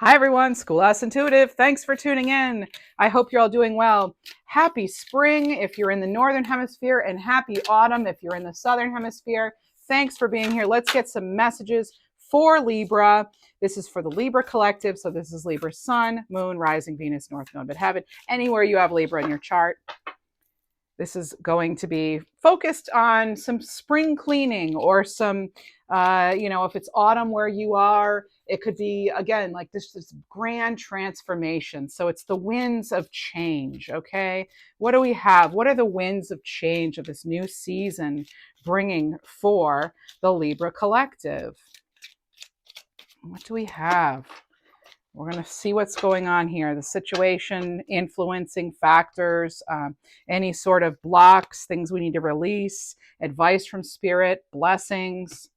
Hi everyone, Schoolhouse Intuitive. Thanks for tuning in. I hope you're all doing well. Happy spring if you're in the Northern Hemisphere, and happy autumn if you're in the Southern Hemisphere. Thanks for being here. Let's get some messages for Libra. This is for the Libra collective. So this is Libra Sun, Moon, Rising, Venus, North Node, Midheaven. Anywhere you have Libra in your chart. This is going to be focused on some spring cleaning or some, if it's autumn where you are, it could be, again, like this grand transformation. So it's the winds of change, okay? What do we have? What are the winds of change of this new season bringing for the Libra collective? What do we have? We're going to see what's going on here. The situation, influencing factors, any sort of blocks, things we need to release, advice from spirit, blessings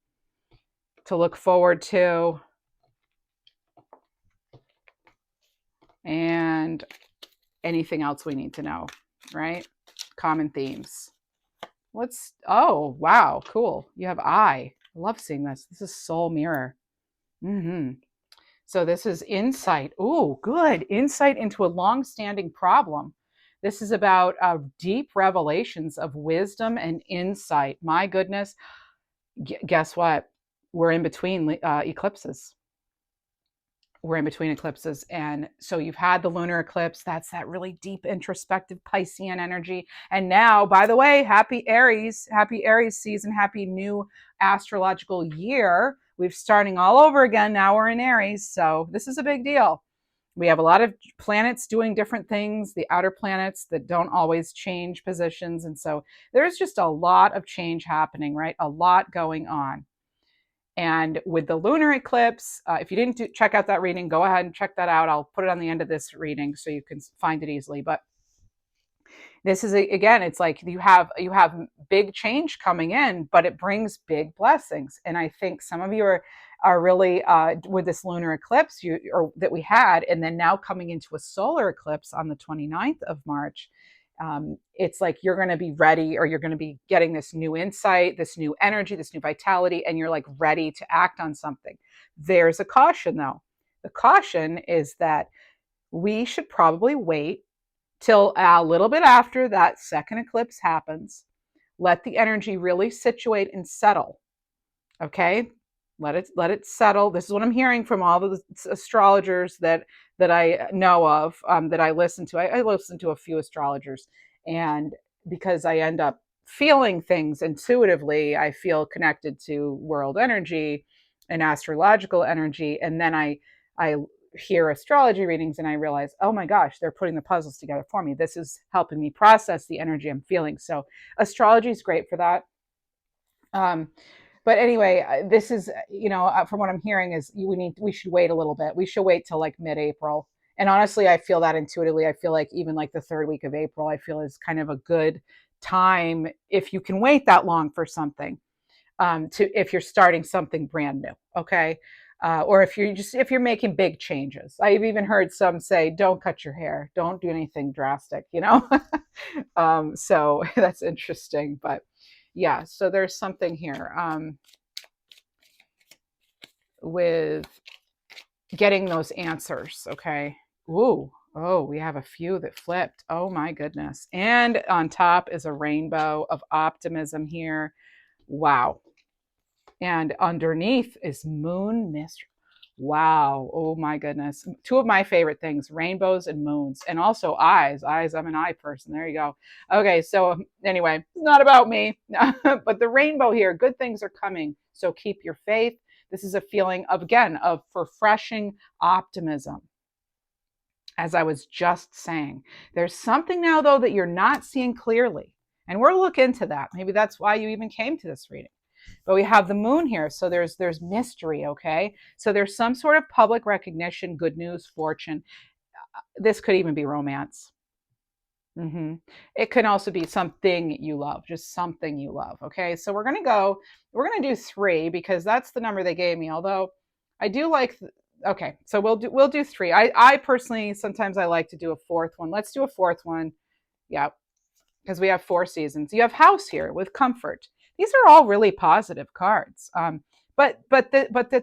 to look forward to, and anything else we need to know, right? Common themes. Oh, wow, cool. You have I love seeing this. This is soul mirror. So this is insight. Ooh, good. Insight into a long-standing problem. This is about deep revelations of wisdom and insight. My goodness. Guess what? We're in between eclipses. We're in between eclipses. And so you've had the lunar eclipse. That's that really deep introspective Piscean energy. And now, by the way, happy Aries season, happy new astrological year. We're starting all over again. Now we're in Aries. So this is a big deal. We have a lot of planets doing different things, the outer planets that don't always change positions. And so there's just a lot of change happening, right? A lot going on. And with the lunar eclipse, if you didn't check out that reading, go ahead and check that out. I'll put it on the end of this reading so you can find it easily. But this is, again, it's like you have big change coming in, but it brings big blessings. And I think some of you are really with this lunar eclipse that we had, and then now coming into a solar eclipse on the 29th of March. It's like you're going to be ready, or you're going to be getting this new insight, this new energy, this new vitality, and you're like ready to act on something. There's a caution though. The caution is that we should probably wait till a little bit after that second eclipse happens. Let the energy really situate and settle. Okay? Let it settle. This is what I'm hearing from all the astrologers that I know of, that I listen to. I listen to a few astrologers, and because I end up feeling things intuitively, I feel connected to world energy and astrological energy, and then I hear astrology readings and I realize, oh my gosh, they're putting the puzzles together for me. This is helping me process the energy I'm feeling. So astrology is great for that. But anyway, this is, from what I'm hearing is we should wait a little bit. We should wait till like mid-April. And honestly, I feel that intuitively. I feel like even like the third week of April, I feel is kind of a good time if you can wait that long for something, if you're starting something brand new. Okay. Or if you're making big changes. I've even heard some say, don't cut your hair, don't do anything drastic, so that's interesting. But yeah, so there's something here with getting those answers. Okay. Ooh, oh, we have a few that flipped. Oh my goodness. And on top is a rainbow of optimism here. Wow. And underneath is moon mystery. Wow. Oh my goodness. Two of my favorite things, rainbows and moons, and also eyes. Eyes, I'm an eye person. There you go. Okay, so anyway, it's not about me, but the rainbow here, good things are coming. So keep your faith. This is a feeling of, again, of refreshing optimism. As I was just saying, there's something now, though, that you're not seeing clearly. And we'll look into that. Maybe that's why you even came to this reading. But we have the moon here, so there's mystery. Okay, so there's some sort of public recognition, good news, fortune. This could even be romance. It can also be something you love, just something you love. Okay, so we're gonna do 3 because that's the number they gave me. Although I do like. Okay, so we'll do 3. I personally, sometimes I like to do a 4th one. Let's do a 4th one. Yeah, because we have 4 seasons. You have house here with comfort. These are all really positive cards. but at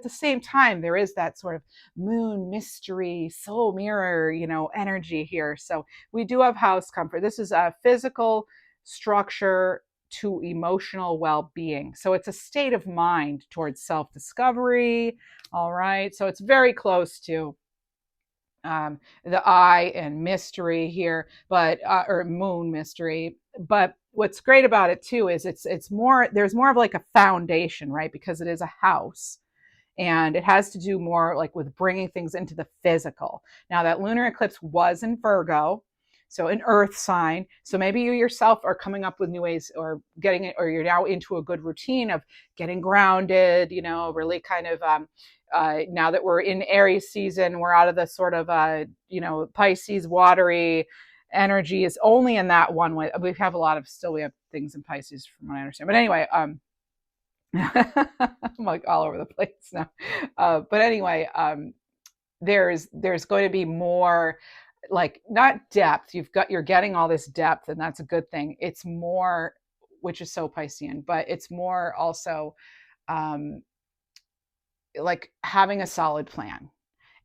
the same time, there is that sort of moon mystery, soul mirror, energy here. So we do have house comfort. This is a physical structure to emotional well-being. So it's a state of mind towards self-discovery. All right. So it's very close to the eye and mystery here, but or moon mystery. But what's great about it too is it's more, there's more of like a foundation, right? Because it is a house, and it has to do more like with bringing things into the physical. Now, that lunar eclipse was in Virgo, so an earth sign. So maybe you yourself are coming up with new ways, or getting it, or you're now into a good routine of getting grounded, really kind of now that we're in Aries season, we're out of the sort of Pisces watery energy is only in that one way. We have a lot of, still we have things in Pisces from what I understand, but anyway, I'm like all over the place now. But anyway, there's going to be more, like, not depth. You're getting all this depth, and that's a good thing. It's more, which is so Piscean, but it's more also um, like having a solid plan.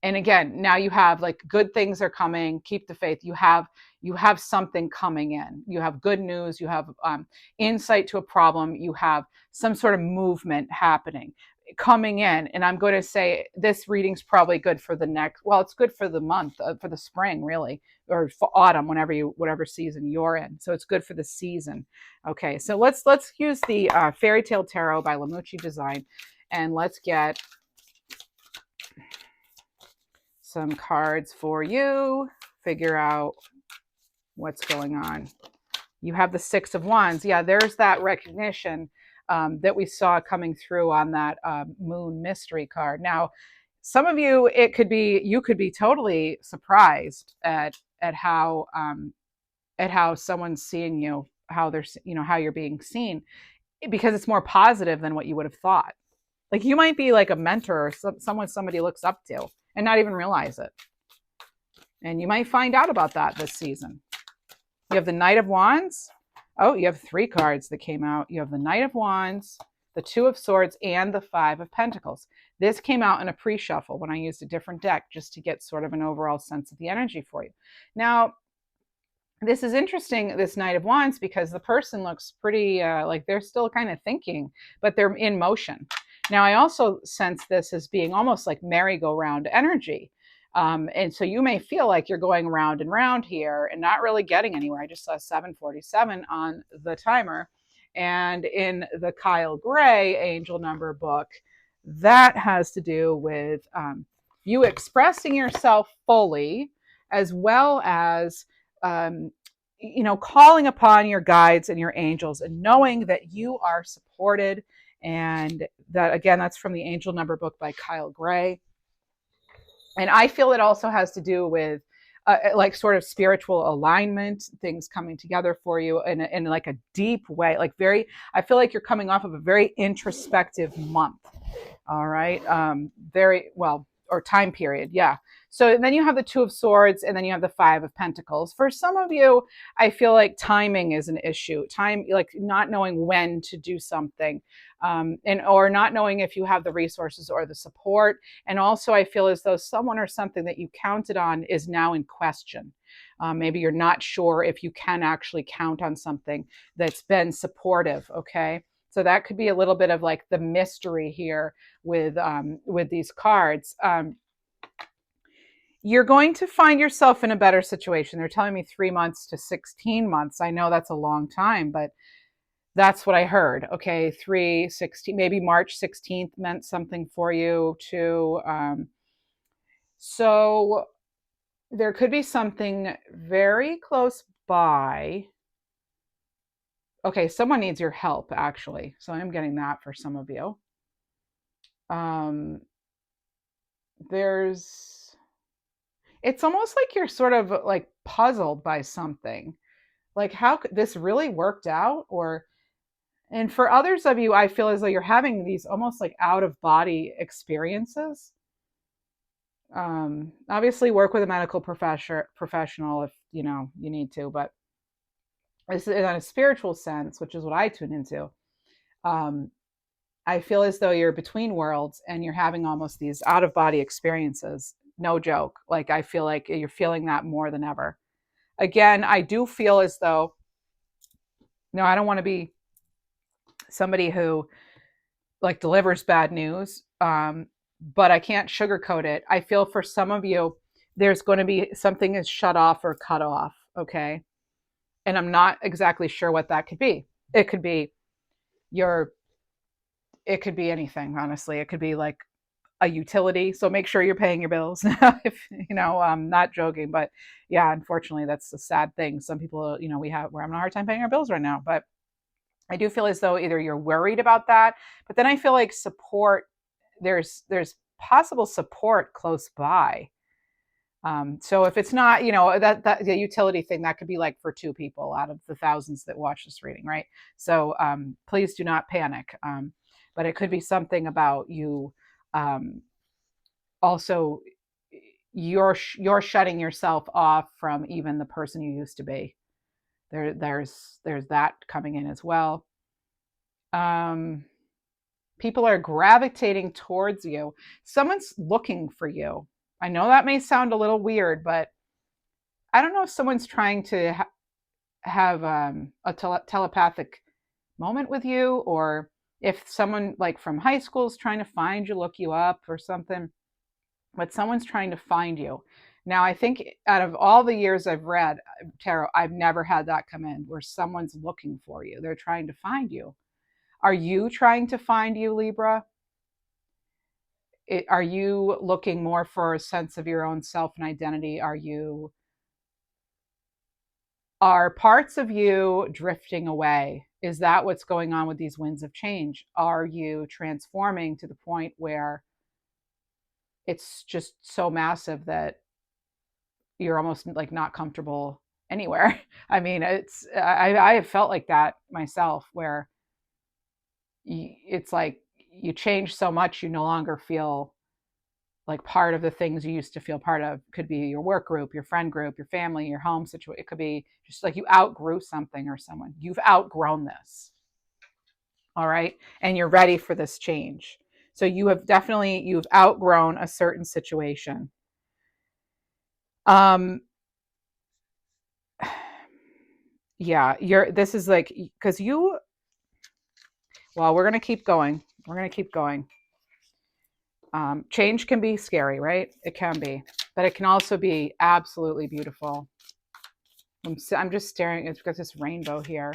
And again, now you have like good things are coming. Keep the faith. You have something coming in. You have good news. You have insight to a problem. You have some sort of movement happening coming in. And I'm going to say this reading's probably good for the next. Well, it's good for the month, for the spring, really, or for autumn, whatever season you're in. So it's good for the season. Okay, so let's use the Fairy Tale Tarot by Lamucci Design, and let's get some cards for you, figure out what's going on. You have the Six of Wands. Yeah, there's that recognition that we saw coming through on that moon mystery card. Now, some of you, you could be totally surprised at how someone's seeing you, how they're, how you're being seen, because it's more positive than what you would have thought. Like, you might be like a mentor or someone somebody looks up to and not even realize it. And you might find out about that this season. You have the Knight of Wands. Oh, you have 3 cards that came out. You have the Knight of Wands, the Two of Swords, and the Five of Pentacles. This came out in a pre-shuffle when I used a different deck just to get sort of an overall sense of the energy for you. Now, this is interesting, this Knight of Wands, because the person looks pretty like they're still kind of thinking, but they're in motion. Now, I also sense this as being almost like merry-go-round energy. And so you may feel like you're going round and round here and not really getting anywhere. I just saw 747 on the timer. And in the Kyle Gray angel number book, that has to do with you expressing yourself fully, as well as calling upon your guides and your angels and knowing that you are supported. And that, again, that's from the angel number book by Kyle Gray. And I feel it also has to do with like sort of spiritual alignment, things coming together for you in like a deep way, like I feel like you're coming off of a very introspective month. All right. Very well, or time period. Yeah. So then you have the Two of Swords, and then you have the Five of Pentacles. For some of you, I feel like timing is an issue. Time, like not knowing when to do something, or not knowing if you have the resources or the support. And also, I feel as though someone or something that you counted on is now in question. Maybe you're not sure if you can actually count on something that's been supportive. Okay. So that could be a little bit of like the mystery here with these cards. You're going to find yourself in a better situation. They're telling me 3 months to 16 months. I know that's a long time, but that's what I heard. Okay, 3-16, maybe March 16th meant something for you too. So there could be something very close by. Okay, someone needs your help, actually. So I'm getting that for some of you. It's almost like you're sort of like puzzled by something. Like, how could this really worked out? And for others of you, I feel as though you're having these almost like out of body experiences. Obviously work with a medical professional if you need to, but this is in a spiritual sense, which is what I tune into. I feel as though you're between worlds and you're having almost these out of body experiences. No joke. Like, I feel like you're feeling that more than ever. Again, I do feel as though, no, I don't want to be somebody who like delivers bad news, but I can't sugarcoat it. I feel for some of you, there's going to be something is shut off or cut off. Okay. And I'm not exactly sure what that could be. It could be your, it could be anything, honestly. It could be like a utility. So make sure you're paying your bills. If I'm not joking, but yeah, unfortunately, that's a sad thing. Some people, we're having a hard time paying our bills right now. But I do feel as though either you're worried about that, but then I feel like support. There's possible support close by. So if it's not, that the utility thing, that could be like for two people out of the thousands that watch this reading, right? So please do not panic. But it could be something about you. Also, you're shutting yourself off from even the person you used to be. There's that coming in as well. People are gravitating towards you. Someone's looking for you. I know that may sound a little weird, but I don't know if someone's trying to have a telepathic moment with you, or if someone like from high school is trying to find you, look you up or something, but someone's trying to find you. Now, I think out of all the years I've read tarot, I've never had that come in where someone's looking for you. They're trying to find you. Are you trying to find you, Libra? Are you looking more for a sense of your own self and identity? Are parts of you drifting away? Is that what's going on with these winds of change? Are you transforming to the point where it's just so massive that you're almost like not comfortable anywhere? I mean, I have felt like that myself, where it's like you change so much, you no longer feel like part of the things you used to feel part of. Could be your work group, your friend group, your family, your home situation. It could be just like you outgrew something or someone. You've outgrown this. All right. And you're ready for this change. So you've outgrown a certain situation. Yeah, this is like, because well, we're going to keep going. We're going to keep going. Change can be scary, right? It can be, but it can also be absolutely beautiful. I'm just staring. It's got this rainbow here.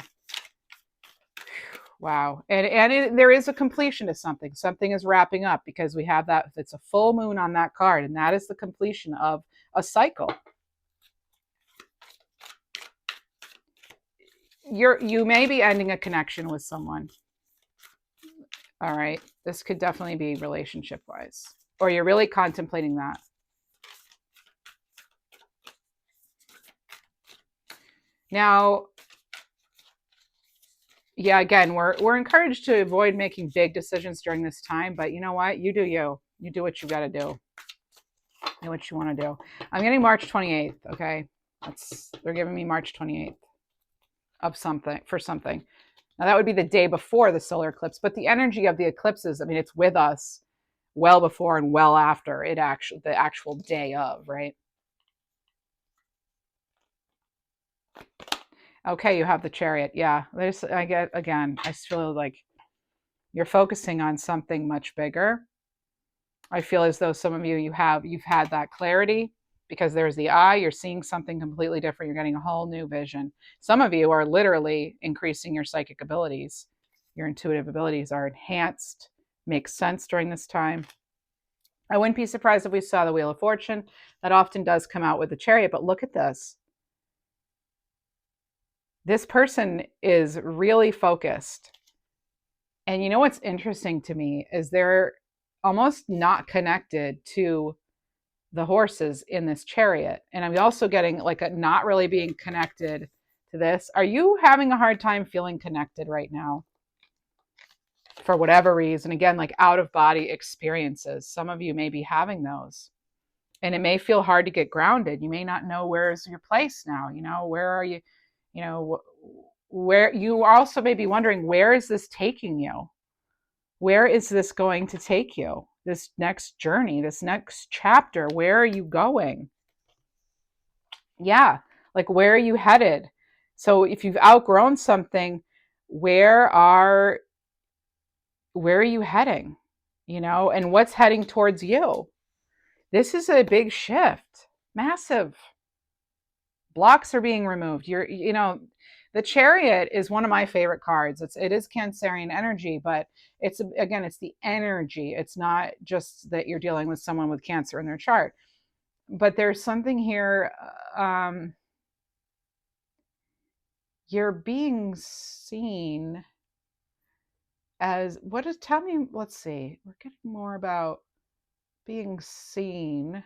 Wow. And there is a completion to something. Something is wrapping up, because we have that. It's a full moon on that card, and that is the completion of a cycle. You may be ending a connection with someone. All right. This could definitely be relationship wise, or you're really contemplating that. Now, yeah, again, we're encouraged to avoid making big decisions during this time, but you know what? You do you. You do what you got to do. Do what you want to do. I'm getting March 28th, okay? They're giving me March 28th of something, for something. Now that would be the day before the solar eclipse, but the energy of the eclipses, I mean, it's with us well before and well after the actual day of, right? Okay, you have the Chariot. Yeah, I feel like you're focusing on something much bigger. I feel as though some of you've had that clarity, because there's the eye, you're seeing something completely different, you're getting a whole new vision. Some of you are literally increasing your psychic abilities. Your intuitive abilities are enhanced, makes sense during this time. I wouldn't be surprised if we saw the Wheel of Fortune. That often does come out with the Chariot, but look at this. This person is really focused. And you know what's interesting to me is they're almost not connected to the horses in this Chariot. And I'm also getting like a not really being connected to this. Are you having a hard time feeling connected right now? For whatever reason, again, like out of body experiences. Some of you may be having those. And it may feel hard to get grounded. You may not know where's your place now. Where are you? Where you also may be wondering, where is this taking you? Where is this going to take you? This next journey, this next chapter, where are you going? Yeah, like where are you headed? So if you've outgrown something, where are where are you heading? You know, and what's heading towards you? This is a big shift. Massive. Blocks are being removed. The Chariot is one of my favorite cards. It is Cancerian energy, but it's again, it's the energy. It's not just that you're dealing with someone with Cancer in their chart, but there's something here. You're being seen as what is? Tell me. Let's see. We're getting more about being seen.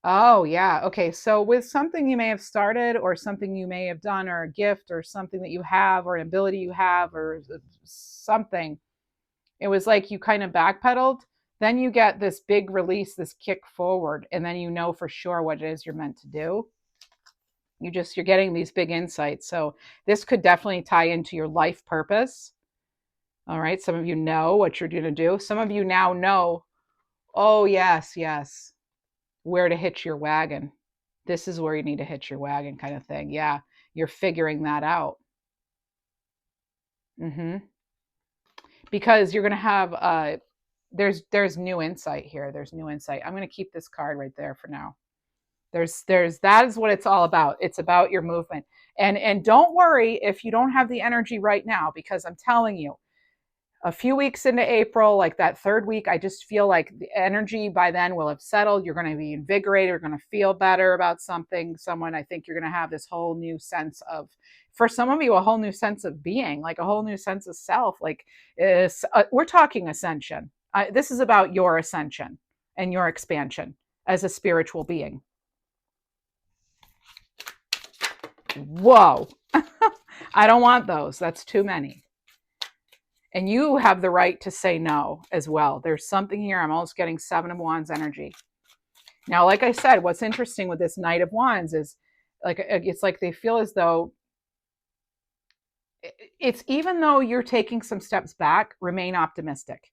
Oh, yeah. Okay. So, with something you may have started, or something you may have done, or a gift, or something that you have, or an ability you have, or something, it was like you kind of backpedaled. Then you get this big release, this kick forward, and then you know for sure what it is you're meant to do. You're getting these big insights. So, this could definitely tie into your life purpose. All right. Some of you know what you're going to do. Some of you now know, oh, yes, yes, where to hitch your wagon. This is where you need to hitch your wagon, kind of thing. Yeah, you're figuring that out. Mm-hmm. Because you're going to have there's new insight here. There's new insight. I'm going to keep this card right there for now. There's that is what it's all about. It's about your movement. And don't worry if you don't have the energy right now, because I'm telling you, a few weeks into April, like that third week, I just feel like the energy by then will have settled. You're going to be invigorated. You're going to feel better about something, someone. I think you're going to have this whole new sense of, for some of you, a whole new sense of being, like a whole new sense of self. Like we're talking ascension. This is about your ascension and your expansion as a spiritual being. Whoa. I don't want those. That's too many. And you have the right to say no as well. There's something here. I'm almost getting Seven of Wands energy. Now, like I said, what's interesting with this Knight of Wands is it's like they feel as though it's, even though you're taking some steps back, remain optimistic.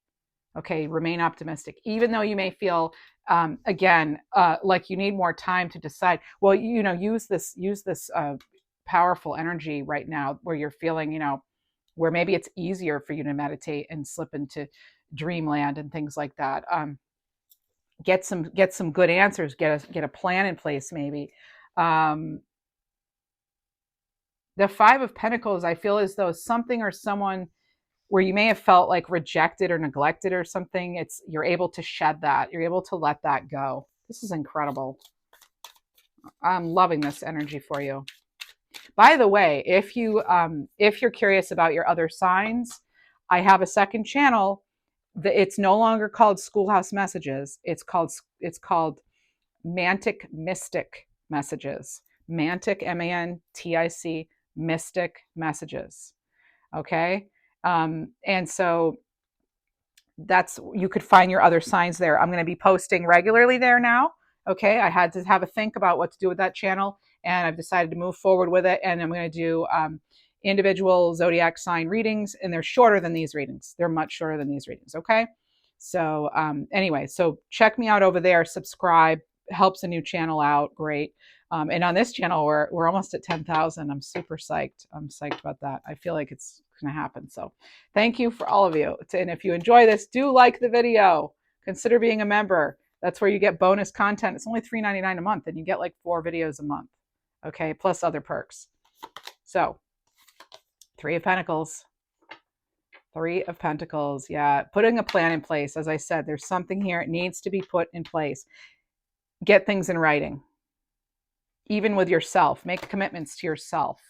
Okay, remain optimistic. Even though you may feel like you need more time to decide. Well, use this powerful energy right now where you're feeling, where maybe it's easier for you to meditate and slip into dreamland and things like that. Get some good answers. Get a plan in place. Maybe the Five of Pentacles. I feel as though something or someone where you may have felt like rejected or neglected or something. You're able to shed that. You're able to let that go. This is incredible. I'm loving this energy for you. By the way, if you're curious about your other signs, I have a second channel. It's no longer called Schoolhouse Messages. It's called Mantic Mystic Messages. Mantic, MANTIC, Mystic Messages. Okay, and so you could find your other signs there. I'm going to be posting regularly there now. Okay, I had to have a think about what to do with that channel, and I've decided to move forward with it. And I'm going to do individual zodiac sign readings, and they're shorter than these readings. They're much shorter than these readings. Okay, so anyway, so check me out over there. Subscribe, helps a new channel out. Great. And on this channel, we're almost at 10,000. I'm super psyched. I'm psyched about that. I feel like it's going to happen. So thank you for all of you. And if you enjoy this, do like the video. Consider being a member. That's where you get bonus content. It's only $3.99 a month, and you get like 4 videos a month. Okay, plus other perks. So, Three of Pentacles. Three of Pentacles. Yeah, putting a plan in place. As I said, there's something here. It needs to be put in place. Get things in writing. Even with yourself. Make commitments to yourself.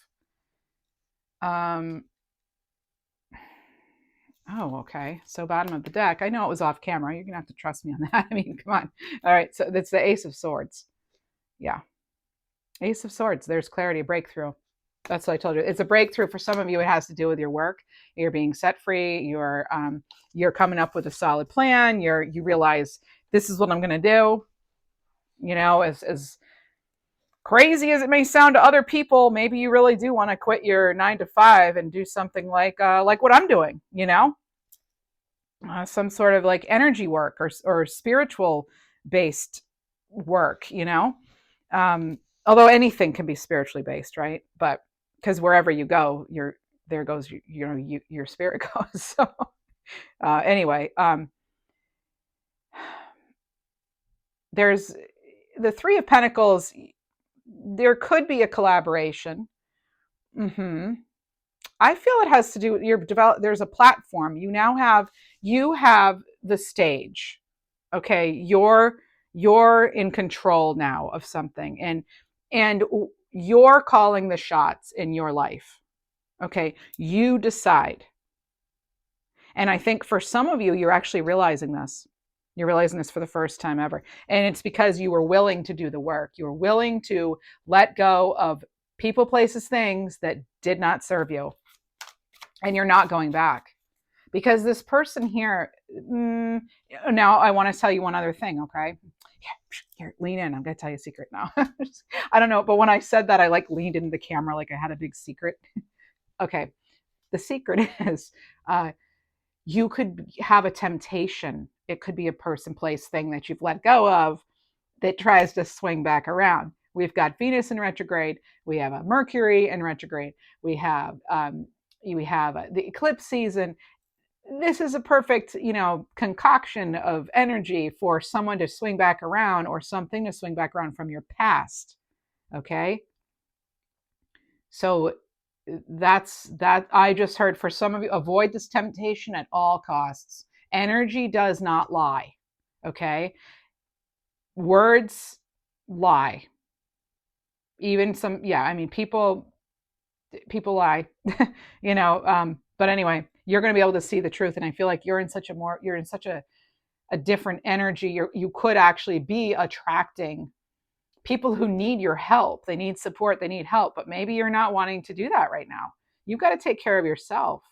Oh, okay. So bottom of the deck. I know it was off camera. You're going to have to trust me on that. I mean, come on. All right. So that's the Ace of Swords. Yeah. Ace of Swords. There's clarity, breakthrough. That's what I told you. It's a breakthrough. For some of you, it has to do with your work. You're being set free. You're coming up with a solid plan. You realize this is what I'm going to do. As crazy as it may sound to other people, maybe you really do want to quit your 9 to 5 and do something like what I'm doing, some sort of like energy work or spiritual based work, you know. Although anything can be spiritually based, right? But because wherever you go, you're there goes your spirit goes. So anyway, there's the Three of Pentacles. There could be a collaboration. Hmm. I feel it has to do with your develop. There's a platform. You have the stage. Okay, you're in control now of something, and you're calling the shots in your life. Okay, you decide. And I think for some of you, you're actually realizing this. You're realizing this for the first time ever. And it's because you were willing to do the work. You were willing to let go of people, places, things that did not serve you. And you're not going back. Because this person here, now I want to tell you one other thing, okay? Here, lean in. I'm going to tell you a secret now. I don't know, but when I said that, I like leaned into the camera like I had a big secret. Okay, the secret is you could have a temptation. It could be a person, place, thing that you've let go of that tries to swing back around. We've got Venus in retrograde. We have a Mercury in retrograde. We have the eclipse season. This is a perfect, concoction of energy for someone to swing back around or something to swing back around from your past. Okay. So that I just heard for some of you, avoid this temptation at all costs. Energy does not lie. Okay. Words lie. Even some, yeah, I mean, people lie, but anyway, you're going to be able to see the truth. And I feel like you're in such a different energy. You could actually be attracting people who need your help. They need support, they need help, but maybe you're not wanting to do that right now. You've got to take care of yourself.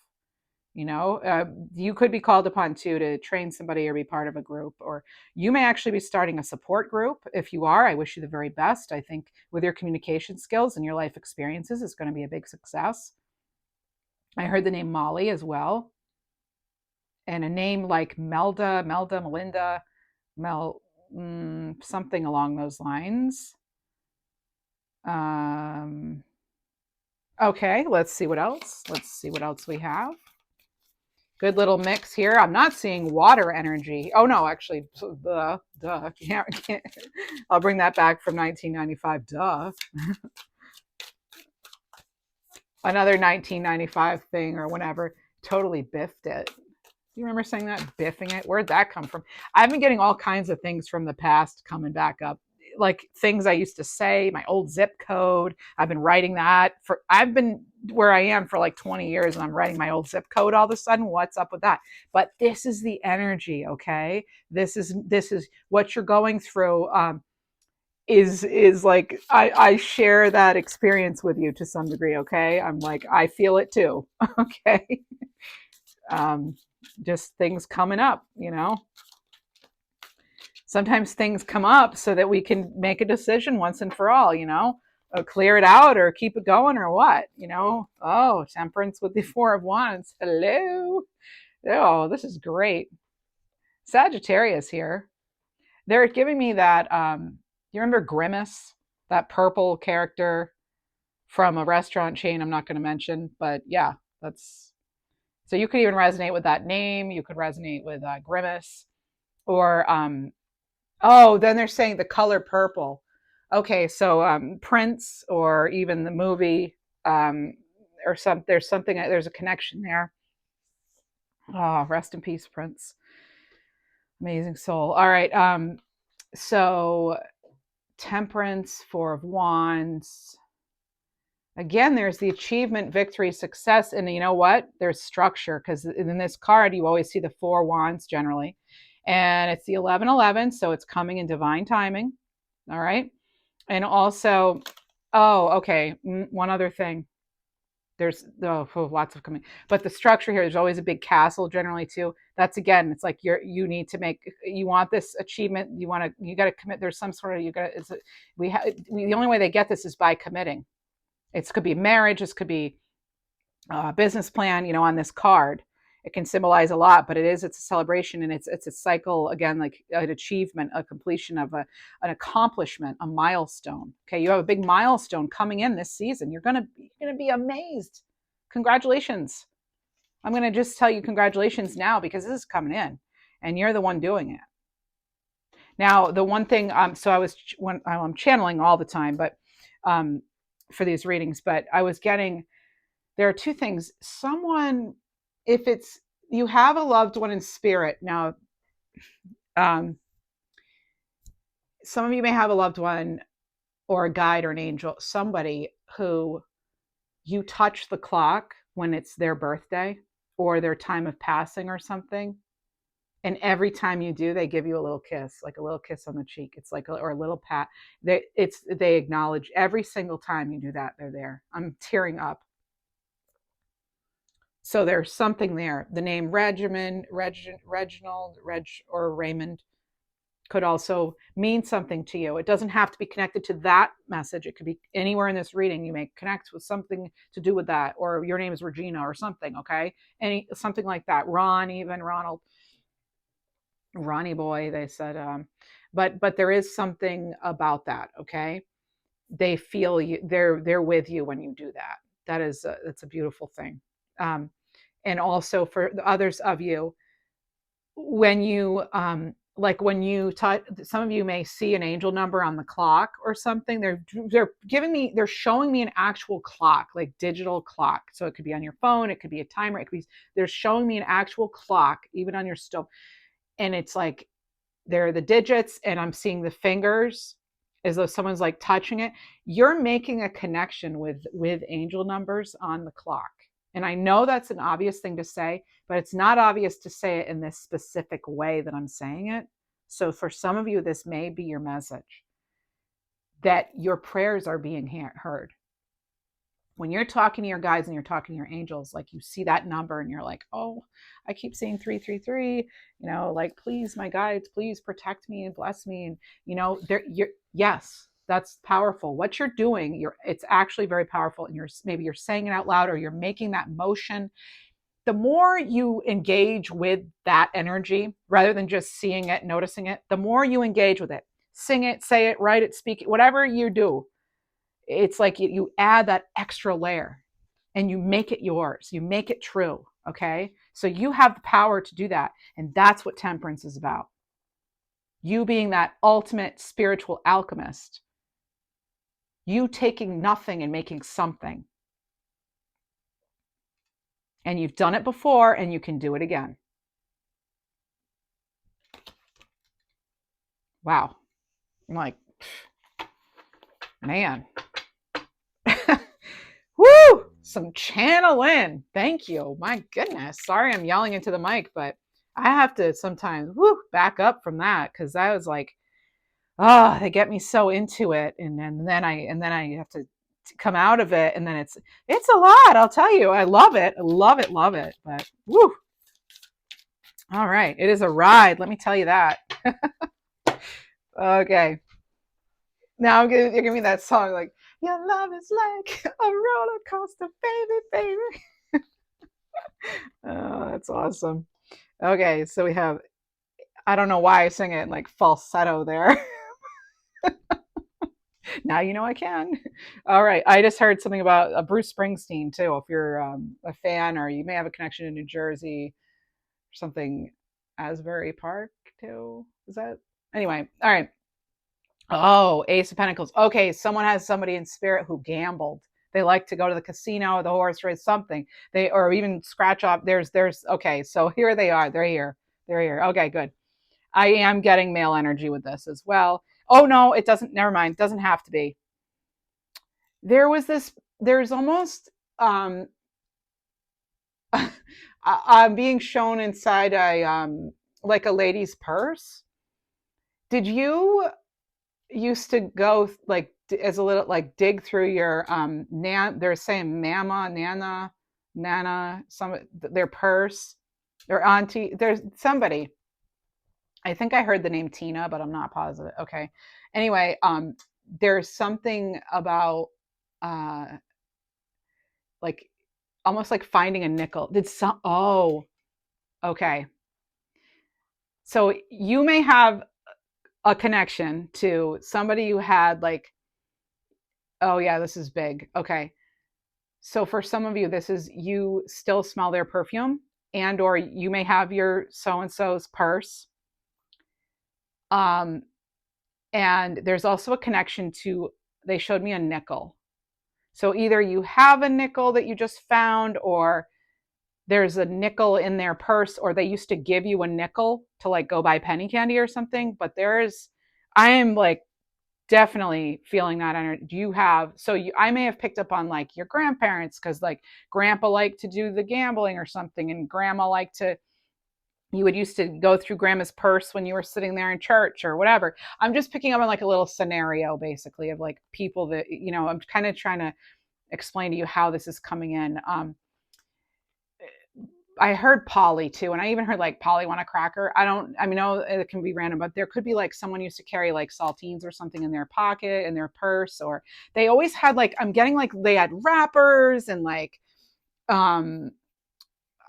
You could be called upon to train somebody or be part of a group, or you may actually be starting a support group. If you are, I wish you the very best. I think with your communication skills and your life experiences, it's going to be a big success. I heard the name Molly as well, and a name like Melda, Melinda, Mel, something along those lines. Okay, let's see what else. Let's see what else we have. Good little mix here. I'm not seeing water energy. Oh no, actually, duh. Can't. I'll bring that back from 1995. Duh. Another 1995 thing or whatever. Totally biffed it. You remember saying that? Biffing it? Where'd that come from? I've been getting all kinds of things from the past coming back up. Like things I used to say, my old zip code. I've been writing that I've been where I am for like 20 years and I'm writing my old zip code all of a sudden. What's up with that? But this is the energy, okay? This is what you're going through. Is like I share that experience with you to some degree, okay? I'm like, I feel it too. Okay. Um, just things coming up, Sometimes things come up so that we can make a decision once and for all, clear it out or keep it going or what, Oh, Temperance with the Four of Wands. Hello. Oh, this is great. Sagittarius here. They're giving me that, you remember Grimace, that purple character from a restaurant chain I'm not going to mention, but yeah, so you could even resonate with that name. You could resonate with Grimace or then they're saying the color purple. Okay, so Prince or even the movie, or there's a connection there. Oh, rest in peace, Prince. Amazing soul. All right, so Temperance, Four of Wands. Again, there's the achievement, victory, success, and you know what? There's structure, because in this card you always see the Four Wands generally, and it's the 11:11, so it's coming in divine timing. All right, and also, okay, one other thing. There's lots of coming, but the structure here. There's always a big castle generally too. That's again, it's like you need to make. You want this achievement. You got to commit. There's some sort of the only way they get this is by committing. It could be marriage. This could be a business plan, on this card. It can symbolize a lot, but it's a celebration, and it's a cycle, again, like an achievement, a completion of an accomplishment, a milestone. Okay, you have a big milestone coming in this season. You're gonna be amazed. Congratulations. I'm gonna just tell you congratulations now, because this is coming in and you're the one doing it. Now, the one thing, so I'm channeling all the time, but um, for these readings, but I was getting, there are two things. Someone, if it's, you have a loved one in spirit. Now, um, some of you may have a loved one or a guide or an angel, somebody who you touch the clock when it's their birthday or their time of passing or something. And every time you do, they give you a little kiss, like a little kiss on the cheek. It's like, or a little pat. They acknowledge every single time you do that. They're there. I'm tearing up. So there's something there. The name Reginald, or Raymond could also mean something to you. It doesn't have to be connected to that message. It could be anywhere in this reading. You may connect with something to do with that, or your name is Regina or something. Okay, something like that. Ron, even Ronald, Ronnie boy. They said, but there is something about that. Okay, they feel you. They're with you when you do that. That's a beautiful thing. And also for the others of you, when you like when you touch, some of you may see an angel number on the clock or something. They're showing me an actual clock, like digital clock. So it could be on your phone, it could be a timer, it could be, they're showing me an actual clock, even on your stove. And it's like, there are the digits, and I'm seeing the fingers as though someone's like touching it. You're making a connection with angel numbers on the clock. And I know that's an obvious thing to say, but it's not obvious to say it in this specific way that I'm saying it. So for some of you, this may be your message, that your prayers are being heard. When you're talking to your guides and you're talking to your angels, like you see that number and you're like, oh, I keep seeing 333, like, please, my guides, please protect me and bless me. And, yes, that's powerful. What you're doing, it's actually very powerful. And maybe you're saying it out loud, or you're making that motion. The more you engage with that energy, rather than just seeing it, noticing it, the more you engage with it, sing it, say it, write it, speak it, whatever you do, it's like you add that extra layer and you make it yours. You make it true. Okay. So you have the power to do that. And that's what temperance is about. You being that ultimate spiritual alchemist, you taking nothing and making something. And you've done it before, and you can do it again. Wow. I'm like, man. Woo! Some channeling. Thank you. My goodness. Sorry I'm yelling into the mic, but I have to sometimes back up from that, because I was like, oh, they get me so into it, and then I have to come out of it, and then it's a lot. I'll tell you. I love it. I love it, love it. But woo. All right. It is a ride. Let me tell you that. Okay. Now you're giving me that song, like, your love is like a roller coaster, baby. Oh, that's awesome. Okay, so we have, I don't know why I sing it like falsetto there. Now you know I can. All right, I just heard something about Bruce Springsteen too. If you're a fan, or you may have a connection in New Jersey, or something, Asbury Park too. Is that, anyway? All right. Oh, Ace of Pentacles. Okay, someone has somebody in spirit who gambled. They like to go to the casino or the horse race, something. Or even scratch off. Okay, so here they are. They're here. They're here. Okay, good. I am getting male energy with this as well. Oh no, it doesn't. Never mind. It doesn't have to be. There's almost I'm being shown inside like a lady's purse. Did you used to go, like, as a little, like, dig through your they're saying mama, nana, their purse, their auntie, there's somebody, I think I heard the name Tina, but I'm not positive. Okay, anyway, there's something about like almost like finding a nickel. Okay. So you may have a connection to somebody who had like, oh yeah, this is big. Okay. So for some of you, this is you still smell their perfume, and or you may have your so and so's purse. Um, and there's also a connection to, they showed me a nickel. So either you have a nickel that you just found, or there's a nickel in their purse, or they used to give you a nickel to like go buy penny candy or something. But there's, I am like definitely feeling that energy. Do you have, so you, I may have picked up on like your grandparents, because like grandpa liked to do the gambling or something, and grandma liked to, you would used to go through grandma's purse when you were sitting there in church or whatever. I'm just picking up on like a little scenario basically of like people that, you know, I'm kind of trying to explain to you how this is coming in. I heard Polly too, and I even heard like Polly want a cracker. I don't, I mean, no, it can be random, but there could be like someone used to carry like saltines or something in their pocket, in their purse, or they always had like, I'm getting like they had wrappers and like, um,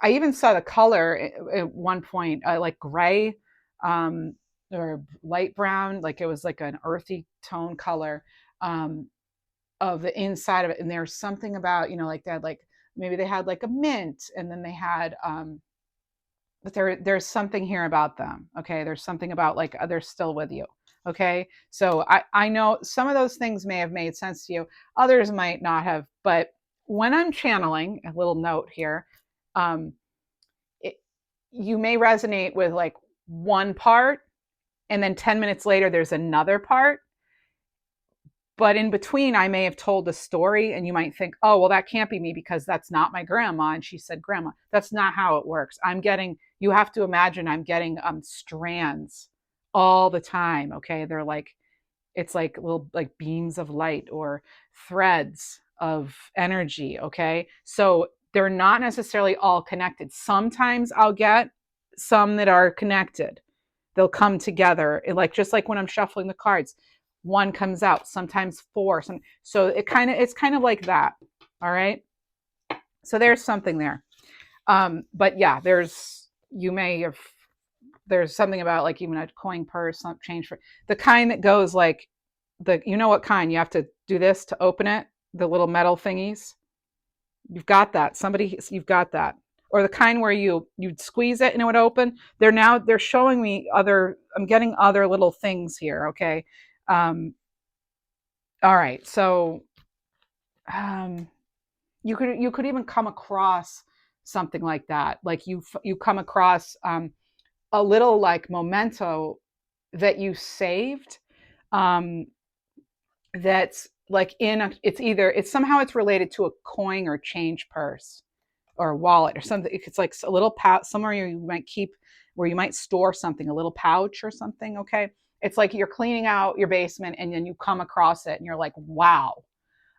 I even saw the color at one point, like gray, um, or light brown, like it was like an earthy tone color, um, of the inside of it. And there's something about, you know, like they had like, maybe they had like a mint, and then they had, but there's something here about them. Okay, there's something about like, they're still with you. Okay, so I know some of those things may have made sense to you, others might not have. But when I'm channeling, a little note here, um, it, you may resonate with like one part, and then 10 minutes later there's another part. But in between, I may have told a story, and you might think, oh, well, that can't be me because that's not my grandma, and she said grandma. That's not how it works. I'm getting, you have to imagine I'm getting strands all the time. Okay, they're like, it's like little like beams of light or threads of energy. Okay, so they're not necessarily all connected. Sometimes I'll get some that are connected, they'll come together, like just like when I'm shuffling the cards, one comes out, sometimes four, so it's kind of like that. All right, so there's something there. But yeah, there's, you may have, there's something about like even a coin purse, some change for the kind that goes like, the, you know what kind, you have to do this to open it, the little metal thingies. You've got that. Somebody, you've got that. Or the kind where you'd squeeze it and it would open. They're showing me other. I'm getting other little things here. Okay. Um, all right. So um, you could even come across something like that. Like you come across a little like memento that you saved. Um, that's like in a, it's either it's somehow it's related to a coin or change purse or a wallet or something. It's like a little pouch somewhere you might keep, where you might store something, a little pouch or something. Okay, it's like you're cleaning out your basement and then you come across it and you're like, wow,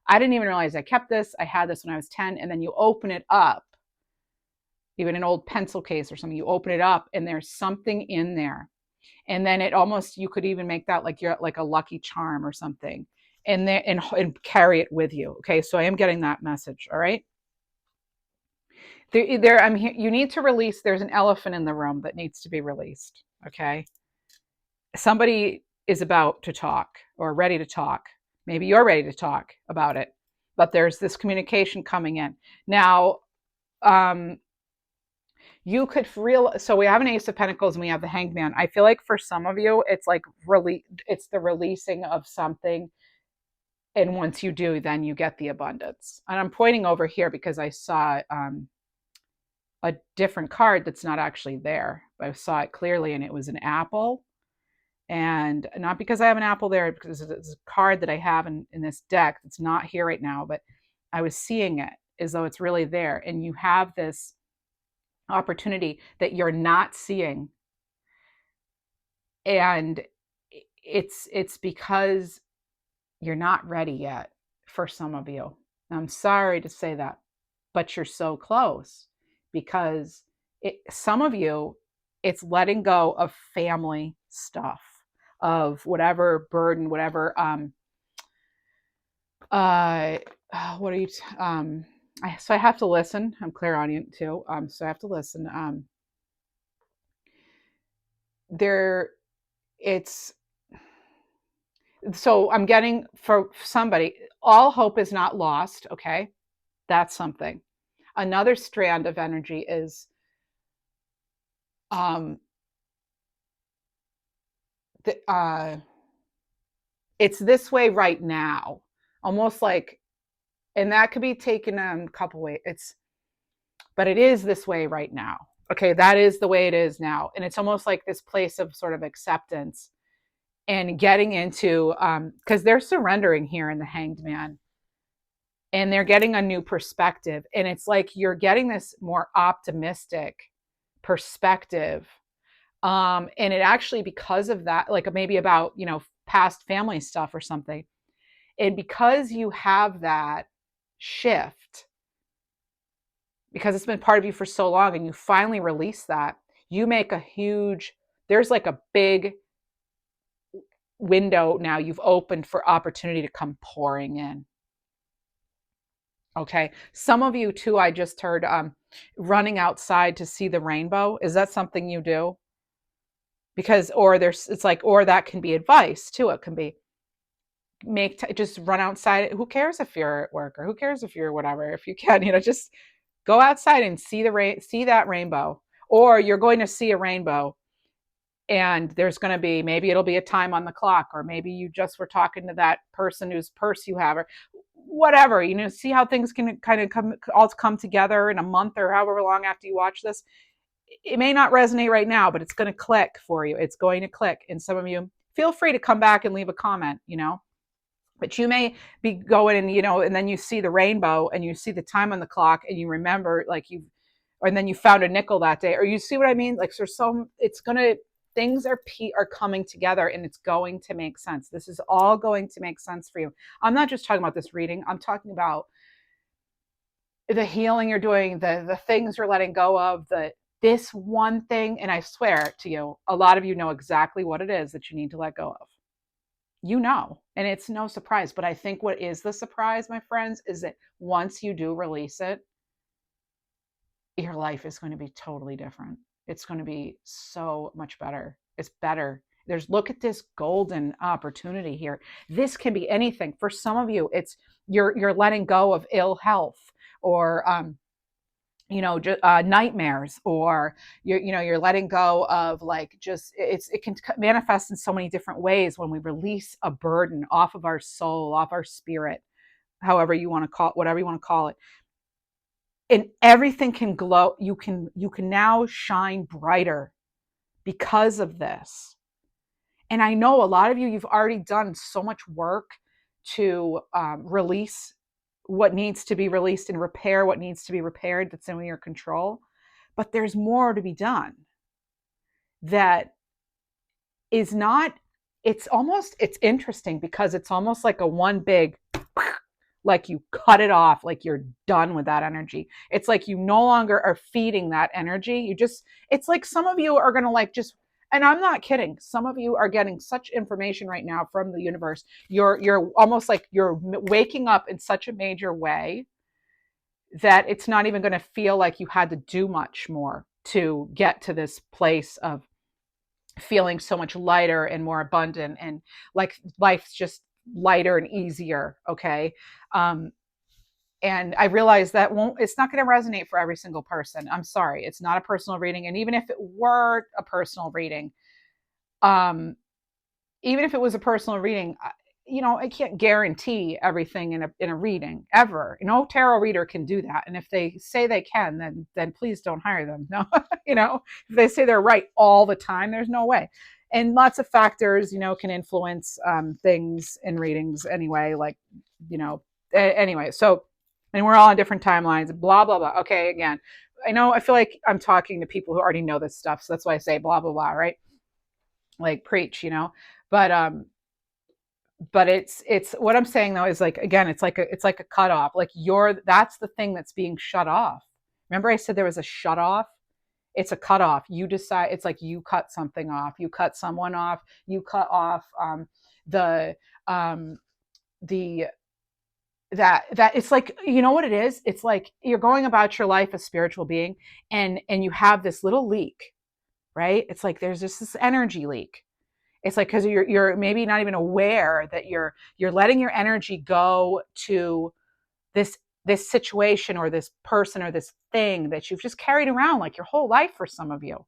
I didn't even realize I kept this, I had this when I was 10. And then you open it up, even an old pencil case or something, you open it up and there's something in there. And then it almost, you could even make that like you're like a lucky charm or something, and then and carry it with you. Okay, so I am getting that message. All right, I'm here, you need to release, there's an elephant in the room that needs to be released. Okay, somebody is about to talk or ready to talk. Maybe you're ready to talk about it, but there's this communication coming in now. um you could real, so we have an ace of pentacles and we have the hanged man. I feel like for some of you it's like really, it's the releasing of something, and once you do, then you get the abundance. And I'm pointing over here because I saw a different card that's not actually there, but I saw it clearly, and it was an apple. And not because I have an apple there, because it's a card that I have in this deck that's not here right now, but I was seeing it as though it's really there. And you have this opportunity that you're not seeing. And it's because you're not ready yet for some of you. I'm sorry to say that, but you're so close, because some of you, it's letting go of family stuff, of whatever burden, whatever uh what are you so I have to listen. I'm clairaudient too. So I have to listen. there it's so I'm getting for somebody, all hope is not lost. Okay. That's something. Another strand of energy is um the, it's this way right now, almost like, and that could be taken a couple ways. But it is this way right now. Okay, that is the way it is now, and it's almost like this place of sort of acceptance and getting into because they're surrendering here in the Hanged Man, and they're getting a new perspective, and it's like you're getting this more optimistic perspective, and it actually, because of that, like maybe about past family stuff or something, and because you have that shift, because it's been part of you for so long and you finally release that, you make a huge, there's like a big window now you've opened for opportunity to come pouring in. Okay. Some of you too, I just heard running outside to see the rainbow. Is that something you do? Because, or there's, it's like, or that can be advice too. It can be just run outside. Who cares if you're at work, or who cares if you're whatever, if you can, just go outside and see the see that rainbow. Or you're going to see a rainbow, and there's going to be, maybe it'll be a time on the clock, or maybe you just were talking to that person whose purse you have, or whatever, see how things can kind of come together in a month or however long after you watch this. It may not resonate right now, but it's going to click for you. It's going to click. And some of you, feel free to come back and leave a comment, but you may be going and and then you see the rainbow and you see the time on the clock and you remember, like, and then you found a nickel that day, or you see what I mean, like, it's gonna, things are coming together, and it's going to make sense. This is all going to make sense for you. I'm not just talking about this reading, I'm talking about the healing you're doing, the things you're letting go of, this one thing. And I swear to you, a lot of you know exactly what it is that you need to let go of. And it's no surprise. But I think what is the surprise, my friends, is that once you do release it, your life is going to be totally different. It's going to be so much better. It's better. Look at this golden opportunity here. This can be anything. For some of you, it's you're letting go of ill health, or nightmares, or you're letting go of, like, just, it can manifest in so many different ways when we release a burden off of our soul, off our spirit, however you want to call it, whatever you want to call it, and everything can glow. You can now shine brighter because of this. And I know a lot of you've already done so much work to release what needs to be released and repair what needs to be repaired, that's in your control. But there's more to be done that is not, it's interesting because it's almost like a one big, like you cut it off, like you're done with that energy. It's like you no longer are feeding that energy. It's like some of you are going to, like, just, and I'm not kidding, some of you are getting such information right now from the universe. You're almost like you're waking up in such a major way that it's not even going to feel like you had to do much more to get to this place of feeling so much lighter and more abundant, and like life's just lighter and easier. Okay. And I realize that it's not going to resonate for every single person. I'm sorry. It's not a personal reading. And even if it were a personal reading, um, even if it was a personal reading, I can't guarantee everything in a reading ever. No tarot reader can do that. And if they say they can, then please don't hire them. No, if they say they're right all the time, there's no way. And lots of factors, can influence things in readings anyway. Like, anyway. So, and we're all on different timelines. Blah blah blah. Okay, again, I feel like I'm talking to people who already know this stuff, so that's why I say blah blah blah, right? Like, preach, but it's what I'm saying though is, like, again, it's like a cutoff. Like, that's the thing that's being shut off. Remember I said there was a shut off? It's a cutoff. You decide. It's like you cut something off. You cut someone off. You cut off the the that it's like, what it is? It's like you're going about your life as spiritual being, and you have this little leak, right? It's like there's just this energy leak. It's like because you're maybe not even aware that you're letting your energy go to this situation or this person or this thing that you've just carried around like your whole life for some of you.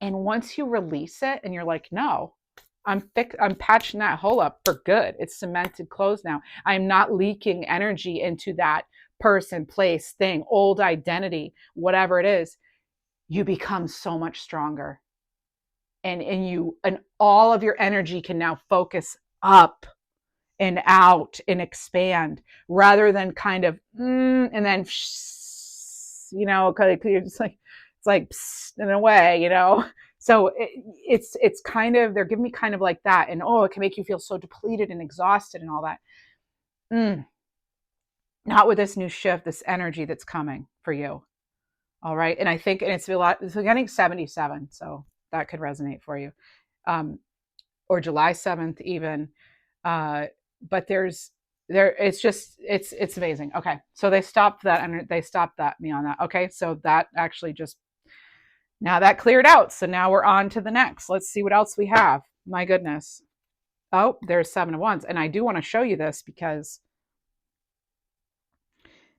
And once you release it and you're like, no, I'm patching that hole up for good. It's cemented closed now. I'm not leaking energy into that person, place, thing, old identity, whatever it is. You become so much stronger. And all of your energy can now focus up and out and expand rather than kind of and then you're just like it's like in a way, so it's kind of they're giving me kind of like that, and it can make you feel so depleted and exhausted and all that. Not with this new shift, this energy that's coming for you. All right. And I think, and it's getting 77, so that could resonate for you. Or July 7th even. But it's amazing. Okay. So they stopped that and they stopped me on that. Okay. So that actually now that cleared out. So now we're on to the next. Let's see what else we have. My goodness. Oh, there's 7 of Wands. And I do want to show you this because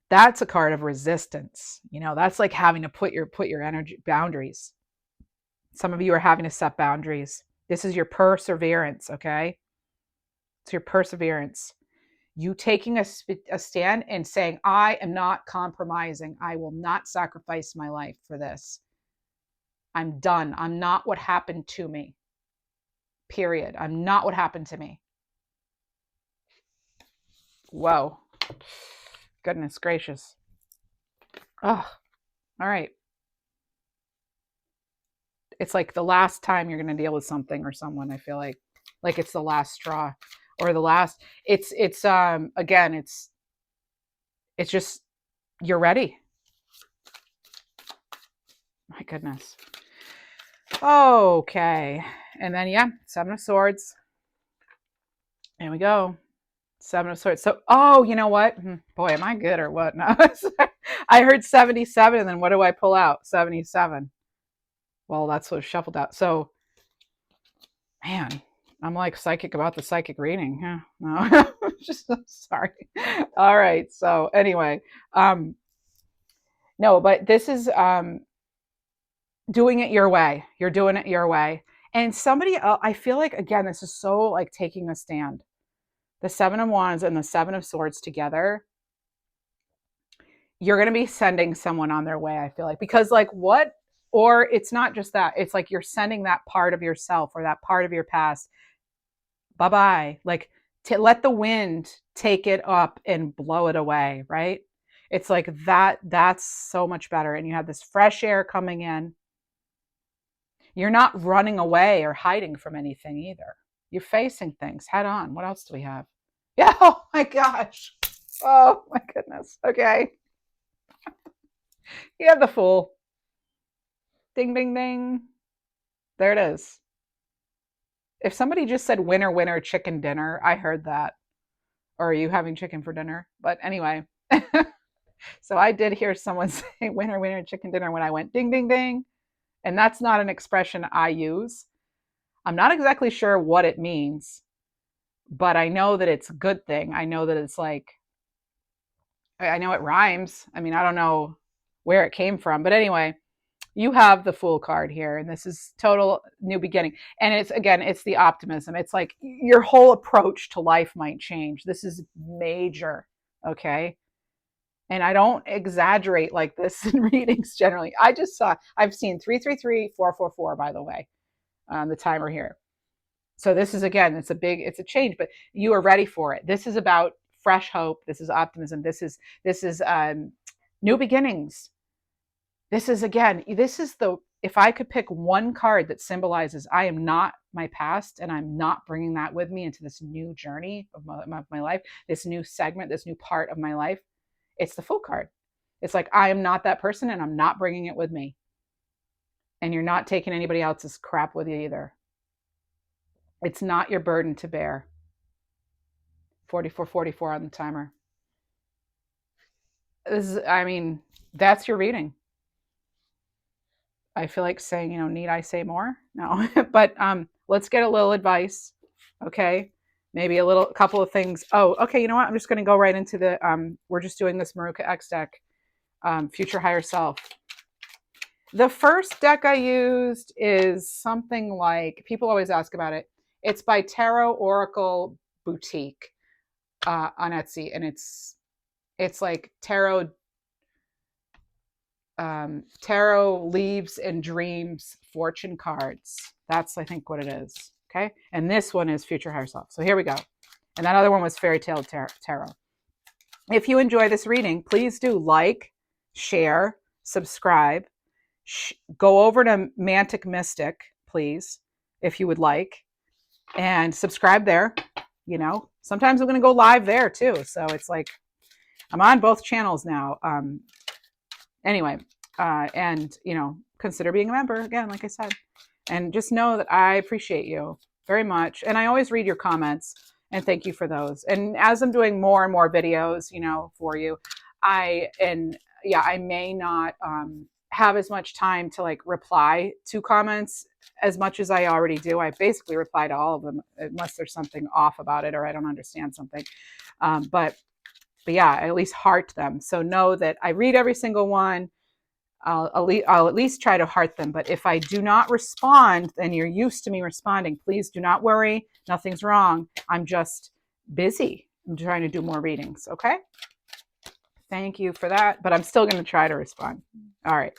that's a card of resistance. That's like having to put your energy boundaries. Some of you are having to set boundaries. This is your perseverance, okay? It's your perseverance. You taking a stand and saying, I am not compromising. I will not sacrifice my life for this. I'm done. I'm not what happened to me. Period. I'm not what happened to me. Whoa. Goodness gracious. Oh, all right. It's like the last time you're going to deal with something or someone, I feel like it's the last straw or the last it's again, it's just you're ready. My goodness. Okay. And then 7 of Swords. There we go. 7 of Swords. So, you know what? Boy, am I good or what? No. I heard 77, and then what do I pull out? 77. Well, that's what shuffled out. So, man, I'm like psychic about the psychic reading. Yeah, no, just sorry. All right. So anyway, no, but this is doing it your way. You're doing it your way. And somebody else, I feel like, again, this is so like taking a stand. The 7 of Wands and the 7 of Swords together, you're going to be sending someone on their way, I feel like. Because like what? Or it's not just that. It's like you're sending that part of yourself or that part of your past. Bye-bye. Like to let the wind take it up and blow it away, right? It's like that's so much better. And you have this fresh air coming in. You're not running away or hiding from anything either. You're facing things head on. What else do we have? Yeah. Oh my gosh. Oh my goodness. Okay. You have the Fool. Ding, ding, ding. There it is. If somebody just said winner, winner, chicken dinner, I heard that. Or are you having chicken for dinner? But anyway. So I did hear someone say winner, winner, chicken dinner when I went ding, ding, ding. And that's not an expression I use. I'm not exactly sure what it means, but I know that it's a good thing. I know that it's like, I know it rhymes. I mean, I don't know where it came from, but anyway, you have the Fool card here, and this is total new beginning. And it's, again, it's the optimism. It's like your whole approach to life might change. This is major, okay? And I don't exaggerate like this in readings generally. I've seen 333, 444, by the way, on the timer here. So this is, again, it's a change, but you are ready for it. This is about fresh hope. This is optimism. This is new beginnings. This is, again, if I could pick one card that symbolizes I am not my past and I'm not bringing that with me into this new journey of my life, this new segment, this new part of my life, it's the Fool card. It's like, I am not that person and I'm not bringing it with me. And you're not taking anybody else's crap with you either. It's not your burden to bear. 4444 on the timer. That's your reading. I feel like saying, need I say more? No, but let's get a little advice, okay? Maybe a couple of things. Oh, okay. You know what? I'm just going to go right into the. We're just doing this Maruka X deck, Future Higher Self. The first deck I used is something like, people always ask about it. It's by Tarot Oracle Boutique on Etsy, and it's like tarot leaves and dreams fortune cards. That's, I think, what it is. Okay, and this one is Future Higher Self. So here we go. And that other one was Fairy Tale Tarot. If you enjoy this reading, please do like, share, subscribe. Go over to Mantic Mystic, please, if you would like, and subscribe there. Sometimes I'm going to go live there too. So it's like I'm on both channels now. Anyway, and consider being a member again, like I said, and just know that I appreciate you very much, and I always read your comments, and thank you for those. And as I'm doing more and more videos, for you, I may not have as much time to like reply to comments as much as I already do. I basically reply to all of them unless there's something off about it or I don't understand something. But yeah, I at least heart them. So know that I read every single one. I'll at least try to heart them. But if I do not respond, and you're used to me responding, please do not worry. Nothing's wrong. I'm just busy. I'm trying to do more readings. Okay. Thank you for that. But I'm still going to try to respond. All right.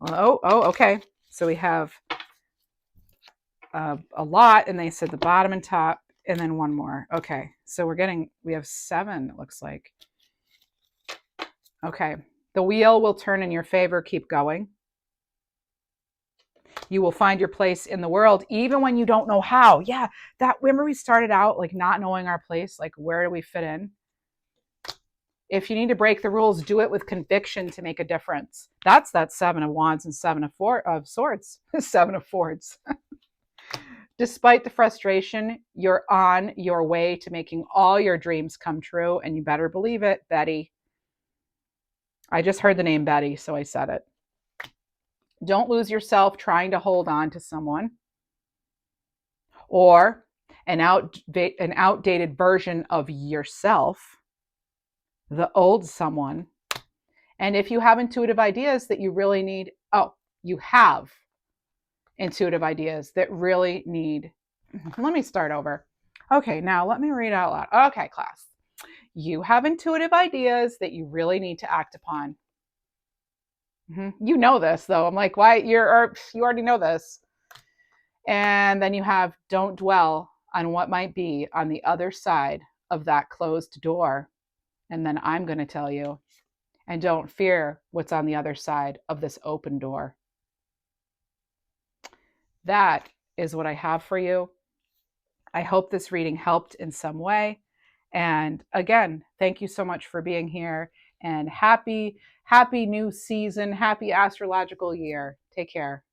Well, okay. So we have a lot, and they said the bottom and top, and then one more. Okay. So we have 7, it looks like. Okay. The wheel will turn in your favor. Keep going. You will find your place in the world, even when you don't know how. Yeah, remember we started out like not knowing our place, like where do we fit in? If you need to break the rules, do it with conviction to make a difference. That's that 7 of Wands and 7 of Swords. 7 of Swords. Despite the frustration, you're on your way to making all your dreams come true, and you better believe it, Betty. I just heard the name Betty, so I said it. Don't lose yourself trying to hold on to someone or an outdated version of yourself, the old someone. And if you have intuitive ideas that you really need, you have intuitive ideas that really need, let me start over. Okay, now let me read out loud. Okay, class. You have intuitive ideas that you really need to act upon. You know this, though. I'm like, why? You already know this. And then you have, don't dwell on what might be on the other side of that closed door. And then I'm going to tell you, and don't fear what's on the other side of this open door. That is what I have for you. I hope this reading helped in some way. And again, thank you so much for being here, and happy new season, happy astrological year. Take care.